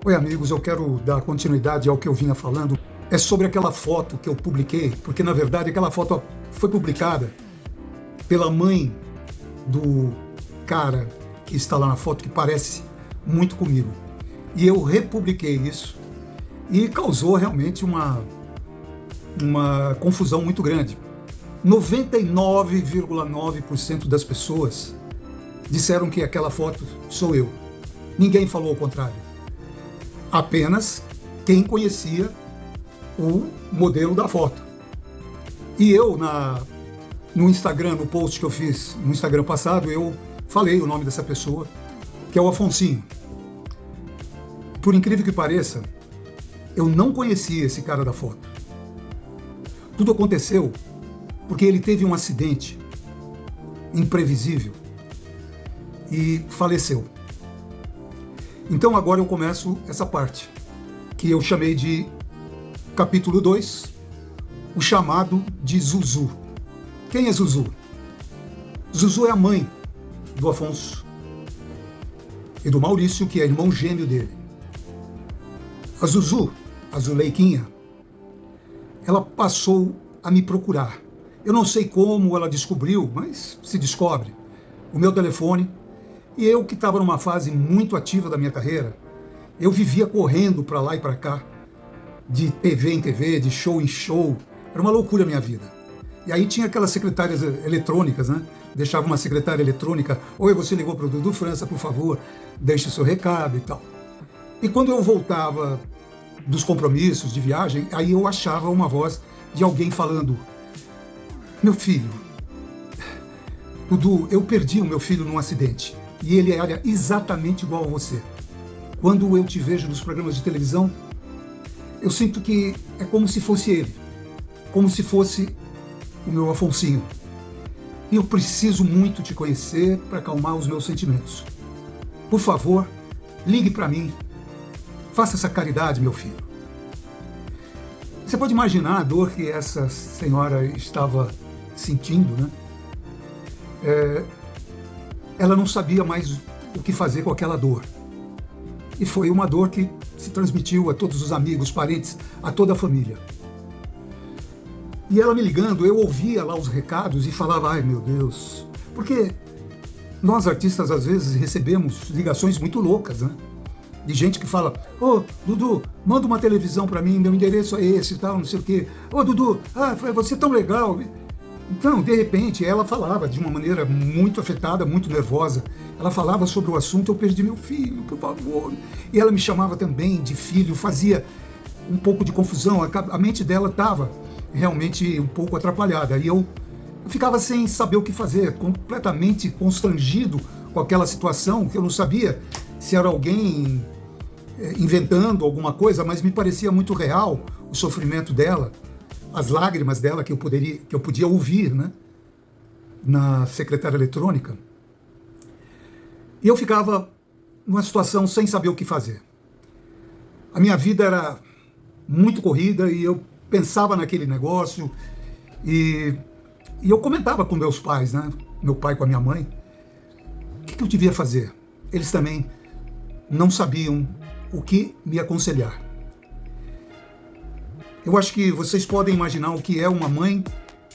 Oi, amigos, eu quero dar continuidade ao que eu vinha falando. É sobre aquela foto que eu publiquei, porque na verdade aquela foto foi publicada pela mãe do cara que está lá na foto, que parece muito comigo. E eu republiquei isso e causou realmente uma confusão muito grande. 99,9% das pessoas disseram que aquela foto sou eu. Ninguém falou o contrário. Apenas quem conhecia o modelo da foto. E eu, no Instagram, no post que eu fiz no Instagram passado, eu falei o nome dessa pessoa, que é o Afonsinho. Por incrível que pareça, eu não conhecia esse cara da foto. Tudo aconteceu porque ele teve um acidente imprevisível e faleceu. Então agora eu começo essa parte, que eu chamei de capítulo 2, o chamado de Zuzu. Quem é Zuzu? Zuzu é a mãe do Afonso e do Maurício, que é irmão gêmeo dele. A Zuzu, a Zuleiquinha, ela passou a me procurar. Eu não sei como ela descobriu, mas se descobre. O meu telefone. E eu, que estava numa fase muito ativa da minha carreira, eu vivia correndo para lá e para cá, de TV em TV, de show em show. Era uma loucura a minha vida. E aí tinha aquelas secretárias eletrônicas, né? Deixava uma secretária eletrônica: oi, você ligou para o Dudu França, por favor, deixe o seu recado e tal. E quando eu voltava dos compromissos de viagem, aí eu achava uma voz de alguém falando: meu filho, Dudu, eu perdi o meu filho num acidente. E ele era exatamente igual a você. Quando eu te vejo nos programas de televisão, eu sinto que é como se fosse ele. Como se fosse o meu Afonsinho. E eu preciso muito te conhecer para acalmar os meus sentimentos. Por favor, ligue para mim. Faça essa caridade, meu filho. Você pode imaginar a dor que essa senhora estava sentindo, né? Ela não sabia mais o que fazer com aquela dor. E foi uma dor que se transmitiu a todos os amigos, parentes, a toda a família. E ela me ligando, eu ouvia lá os recados e falava: ai, meu Deus. Porque nós artistas às vezes recebemos ligações muito loucas, né? De gente que fala: ô, Dudu, manda uma televisão para mim, meu endereço é esse e tal, não sei o quê. Ô, Dudu, você é tão legal. Então, de repente, ela falava de uma maneira muito afetada, muito nervosa. Ela falava sobre o assunto: eu perdi meu filho, por favor. E ela me chamava também de filho, fazia um pouco de confusão. A mente dela estava realmente um pouco atrapalhada. E eu ficava sem saber o que fazer, completamente constrangido com aquela situação, que eu não sabia se era alguém inventando alguma coisa, mas me parecia muito real o sofrimento dela. As lágrimas dela que eu podia ouvir, né, na secretária eletrônica. E eu ficava numa situação sem saber o que fazer. A minha vida era muito corrida e eu pensava naquele negócio e eu comentava com meus pais, né, meu pai com a minha mãe, o que eu devia fazer. Eles também não sabiam o que me aconselhar. Eu acho que vocês podem imaginar o que é uma mãe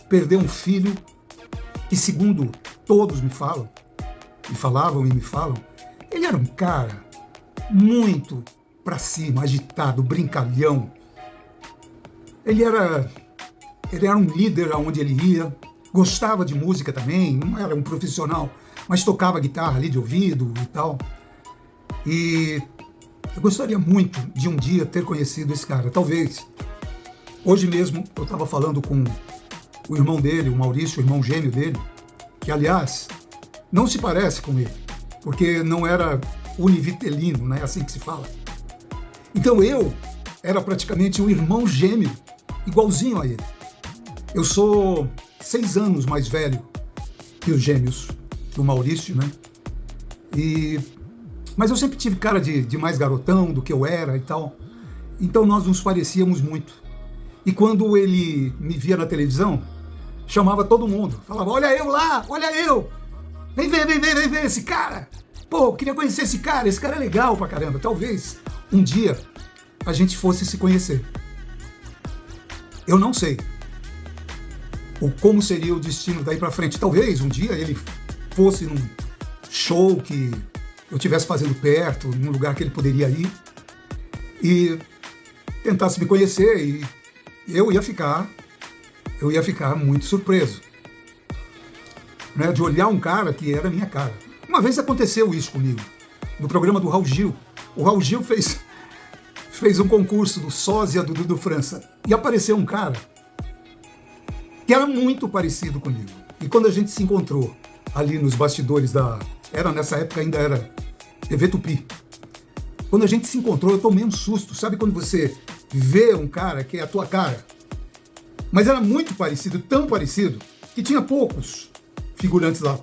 perder um filho que, segundo todos me falam, me falavam e me falam, ele era um cara muito pra cima, agitado, brincalhão. Ele era um líder aonde ele ia, gostava de música também, não era um profissional, mas tocava guitarra ali de ouvido e tal. E eu gostaria muito de um dia ter conhecido esse cara, talvez. Hoje mesmo eu estava falando com o irmão dele, o Maurício, o irmão gêmeo dele, que, aliás, não se parece com ele, porque não era univitelino, né? Assim que se fala. Então eu era praticamente um irmão gêmeo, igualzinho a ele. Eu sou 6 anos mais velho que os gêmeos, que o Maurício, né? Mas eu sempre tive cara de mais garotão do que eu era e tal. Então nós nos parecíamos muito. E quando ele me via na televisão, chamava todo mundo. Falava: olha eu lá, olha eu. Vem ver esse cara. Pô, eu queria conhecer esse cara é legal pra caramba. Talvez um dia a gente fosse se conhecer. Eu não sei como seria o destino daí pra frente. Talvez um dia ele fosse num show que eu estivesse fazendo perto, num lugar que ele poderia ir, e tentasse me conhecer, e eu ia ficar muito surpreso, né, de olhar um cara que era minha cara. Uma vez aconteceu isso comigo, no programa do Raul Gil. O Raul Gil fez um concurso do sósia do Dudu França, e apareceu um cara que era muito parecido comigo. E quando a gente se encontrou ali nos bastidores nessa época ainda era TV Tupi. Quando a gente se encontrou, eu tomei um susto. Sabe quando você vê um cara que é a tua cara? Mas era muito parecido, tão parecido, que tinha poucos figurantes lá.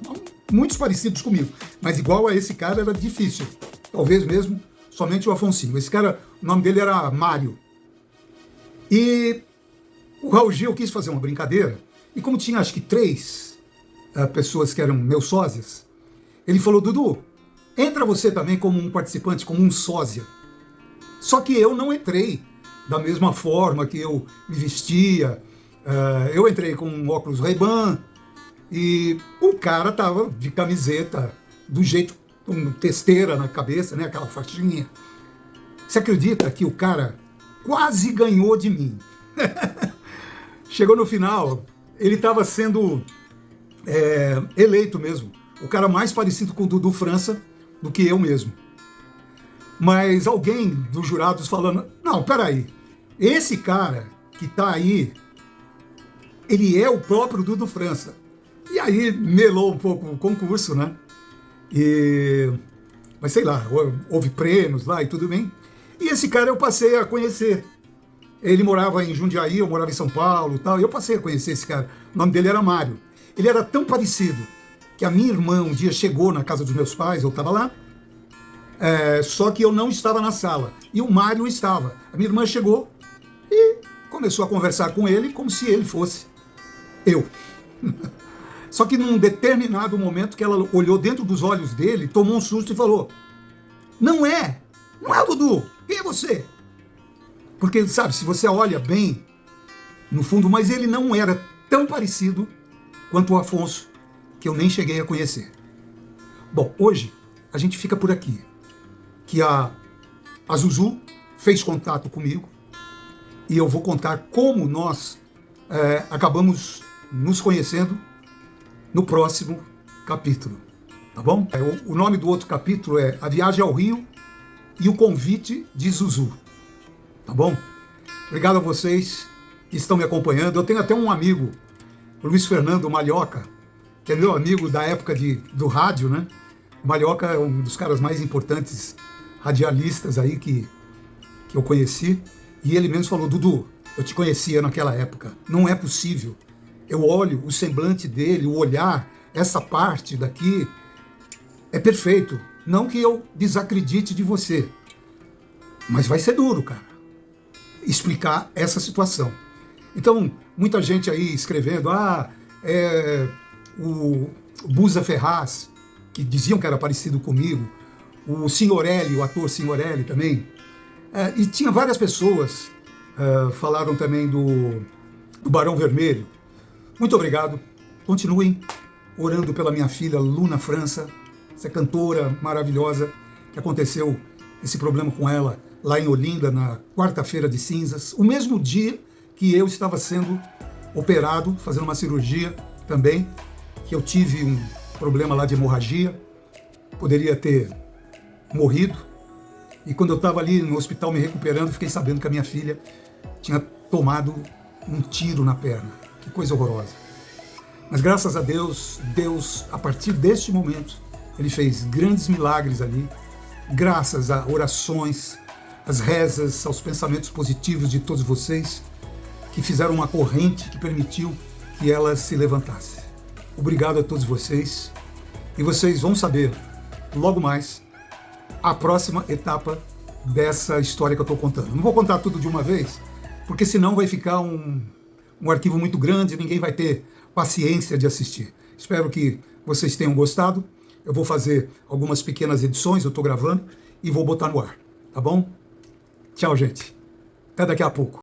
Muitos parecidos comigo. Mas igual a esse cara era difícil. Talvez mesmo somente o Afonsinho. Esse cara, o nome dele era Mário. E o Raul Gil quis fazer uma brincadeira. E como tinha acho que 3 pessoas que eram meus sósias, ele falou: Dudu, entra você também como um participante, como um sósia. Só que eu não entrei da mesma forma que eu me vestia. Eu entrei com um óculos Ray-Ban e o cara tava de camiseta, do jeito, com testeira na cabeça, né, aquela faixinha. Você acredita que o cara quase ganhou de mim? Chegou no final, ele estava sendo eleito mesmo, o cara mais parecido com o Dudu França do que eu mesmo. Mas alguém dos jurados falando: não, peraí, esse cara que tá aí, ele é o próprio Dudu França. E aí melou um pouco o concurso, né? Mas sei lá, houve prêmios lá e tudo bem. E esse cara eu passei a conhecer. Ele morava em Jundiaí, eu morava em São Paulo e tal, e eu passei a conhecer esse cara. O nome dele era Mário. Ele era tão parecido que a minha irmã um dia chegou na casa dos meus pais, eu estava lá, só que eu não estava na sala. E o Mário estava. A minha irmã chegou e começou a conversar com ele como se ele fosse eu. Só que num determinado momento que ela olhou dentro dos olhos dele, tomou um susto e falou: não é o Dudu, quem é você? Porque, sabe, se você olha bem, no fundo, mas ele não era tão parecido quanto o Afonso, que eu nem cheguei a conhecer. Bom, hoje a gente fica por aqui, que a Zuzu fez contato comigo, e eu vou contar como nós acabamos nos conhecendo no próximo capítulo, tá bom? O nome do outro capítulo é A Viagem ao Rio e o Convite de Zuzu, tá bom? Obrigado a vocês que estão me acompanhando. Eu tenho até um amigo, o Luiz Fernando Malhoca, que é meu amigo da época do rádio, né? O Malhoca é um dos caras mais importantes radialistas aí que eu conheci, e ele mesmo falou: Dudu, eu te conhecia naquela época, não é possível. Eu olho o semblante dele, o olhar, essa parte daqui, é perfeito. Não que eu desacredite de você, mas vai ser duro, cara, explicar essa situação. Então, muita gente aí escrevendo: o Buza Ferraz, que diziam que era parecido comigo, o Signorelli, o ator Signorelli também, e tinha várias pessoas, falaram também do Barão Vermelho. Muito obrigado. Continuem orando pela minha filha Luna França, essa cantora maravilhosa, que aconteceu esse problema com ela lá em Olinda, na quarta-feira de cinzas, o mesmo dia que eu estava sendo operado, fazendo uma cirurgia também, que eu tive um problema lá de hemorragia, poderia ter morrido, e quando eu estava ali no hospital me recuperando, fiquei sabendo que a minha filha tinha tomado um tiro na perna. Que coisa horrorosa. Mas graças a Deus, a partir deste momento, ele fez grandes milagres ali, graças a orações, às rezas, aos pensamentos positivos de todos vocês, que fizeram uma corrente que permitiu que ela se levantasse. Obrigado a todos vocês, e vocês vão saber, logo mais, a próxima etapa dessa história que eu estou contando. Não vou contar tudo de uma vez, porque senão vai ficar um arquivo muito grande, ninguém vai ter paciência de assistir. Espero que vocês tenham gostado. Eu vou fazer algumas pequenas edições, eu estou gravando, e vou botar no ar, tá bom? Tchau, gente. Até daqui a pouco.